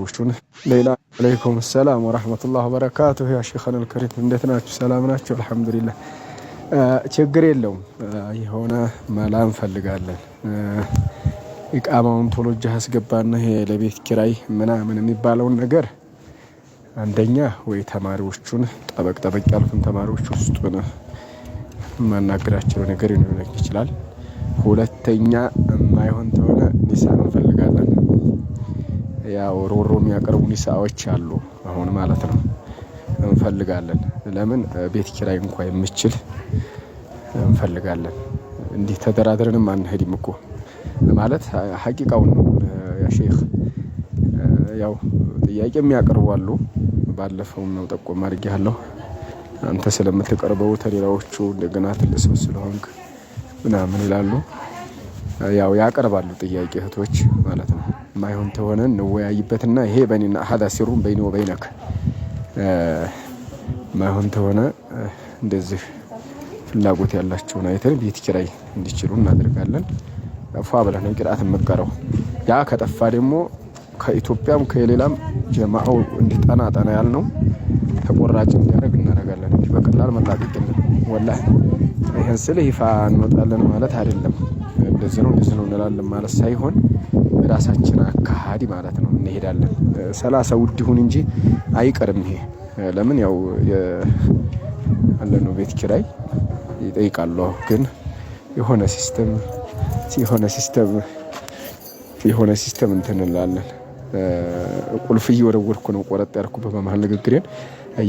وشون ليلى عليكم السلام ورحمة الله وبركاته يا شيخنا الكريم እንዴት ናችሁ ሰላም ናችሁ አልহামዱሊላህ ችግር የለውም የሆነ መላ እንፈልጋለን ኢቃማውን ቶሎ አስገባና ይሄ ለቤት ኪራይ ምናምን የሚባለውን ነገር አንደኛ ወይ ተማሪዎቹን ጠበቅ ያሉትን ተማሪዎች ውስጥ ነው ማናገራቸው ነገር ሊኖር ይችላል ሁለተኛ ማይሆን ተሆነ ኒሳን እንፈልጋለን ያው ሮሮ የሚያቀርቡ ኒሳዎች አሉ አሁን ማለት ነው እንፈልጋለን ለምን ቤት ኪራይ እንኳን የምችል እንፈልጋለን እንዲህ ተደራድረንም አንሄድም እኮ ማለት ሐቂቃው ነው ያ ሼክ ያው ጥያቄ የሚያቀርቡ አሉ ባለፈው ነው ጠቆም አድርጌያለሁ አንተ ስለምትቀርበው ተሌላዎቹ እንደገና ትልስም ስለሆንክ ምናምን ይላሉ ያው ያቀርባሉ ጥያቄ እህቶች ማለት ነው ማይሆን ተሆነ ነው ወያይበትና ይሄ በእኔና ሀዳ ሲሩም በእኔ ወበይነክ ማይሆን ተሆነ እንደዚህ ፍላጎት ያላቸውን አይተን ቤት ኪራይ እንዲችሉ እናደርጋለን ፏ ብለን ነው ቅጣት መቀረው ያ ከጠፋ ደግሞ ከኢትዮጵያም ከሌላም ጀማዓው እንዲጠና ያልነው ተቆራጭ እንዲያደርግ እናደርጋለን እንጂ በቀላል መላቀቅልን ወላሂ ይሄን ስለ ይፋ እንወጣለን ማለት አይደለም እንደዚህ ነው እንላለን ማለት ሳይሆን ራሳችን አካሃዲ ማለት ነው እንሄዳለን 30 ውድ ይሁን እንጂ አይቀርም ይሄ ለምን ያው አለነው ቤት ኪራይ ይጠይቃሉ ግን የሆነ ሲስተም እንተንላለን ቁልፍ እየወረወርኩ ነው ቆረጥ ያርኩበት በመሃል ንግግሬን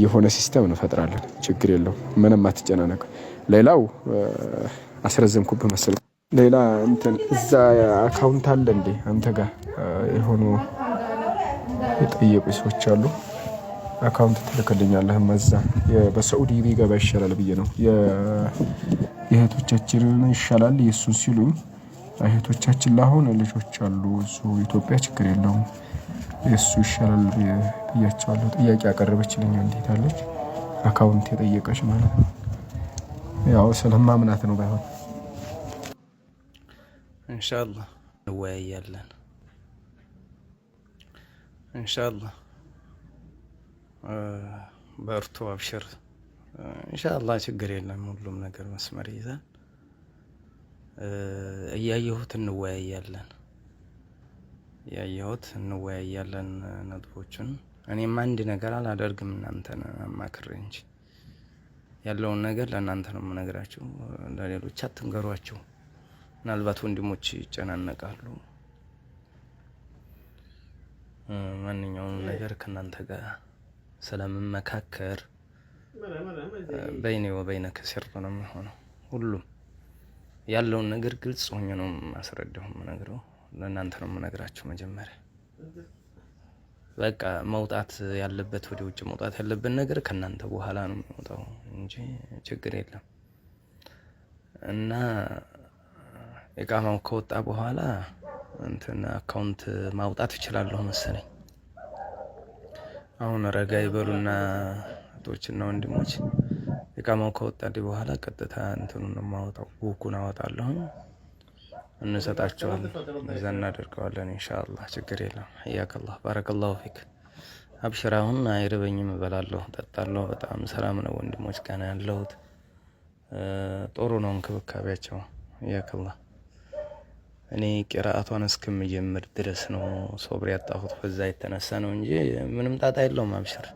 የሆነ ሲስተም እንፈጥራለን ችግር የለው ምንም አትጨናነቁ ሌላው አስረዘምኩበት መሰለኝ ሌላ እንትን እዛ አካውንት አለ እንዴ አንተ ጋር የሆኑ የጠየቁ ሰዎች አሉ አካውንት ትልክልኛለህ ማዛ በሳዑዲ ቢገባ ይሻላል ብዬ ነው የእህቶቻችን ይሻላል የሱን ሲሉኝ እህቶቻችን ለአሁን ልጆች አሉ እሱ ኢትዮጵያ ችግር የለውም የሱ ይሻላል ብያቸዋለሁ ጥያቄ ያቀረበችልኝ እንዴት አለች አካውንት የጠየቀች ማለት ነው ያው ስለማምናት ነው ባይሆን ኢንሻአላህ እንወያያለን ኢንሻአላህ በርቱ አብሽር ኢንሻአላህ ችግር የለም ሁሉም ነገር መስመር ይዛል እያየሁት እንወያያለን ነጥቦችን እኔም አንድ ነገር አላደርግም እናንተን አማክሬ እንጂ ያለውን ነገር ለእናንተ ነው የምነግራችሁ ለሌሎች አትንገሯቸው ምናልባት ወንድሞች ይጨናነቃሉ ማንኛውም ነገር ከናንተ ጋር ስለምመካከር በእኔ ወበይነከ ሲር ነው የሚሆነው ሁሉም ያለውን ነገር ግልጽ ሆኜ ነው ማስረዳው የምነግረው ለእናንተ ነው የምነግራችሁ መጀመሪያ በቃ መውጣት ያለበት ወደ ውጭ መውጣት ያለበት ነገር ከናንተ በኋላ ነው የሚወጣው እንጂ ችግር የለም እና ኢቃማው ከወጣ በኋላ እንትን አካውንት ማውጣት እችላለሁ መሰለኝ አሁን ረጋ ይበሉና እህቶችና ወንድሞች ኢቃማው ከወጣ በኋላ ቀጥታ እንትኑን ማውጣው ቡኩን አወጣለሁ እንሰጣቸዋለን በዛ እናደርገዋለን ኢንሻአላህ ችግር የለም ያከላህ ባረከላሁ ፊክ አብሽራሁን አይረበኝም እበላለሁ ጠጣለሁ በጣም ሰላም ነው ወንድሞች ጋር ያለሁት ጥሩ ነው እንክብካቤያቸው ያከላህ እኔ ቂራአቷን እስከምጀምር ድረስ ነው ሶብር ያጣሁት በዛ የተነሳ ነው እንጂ ምንም ጣጣ የለውም አብሽር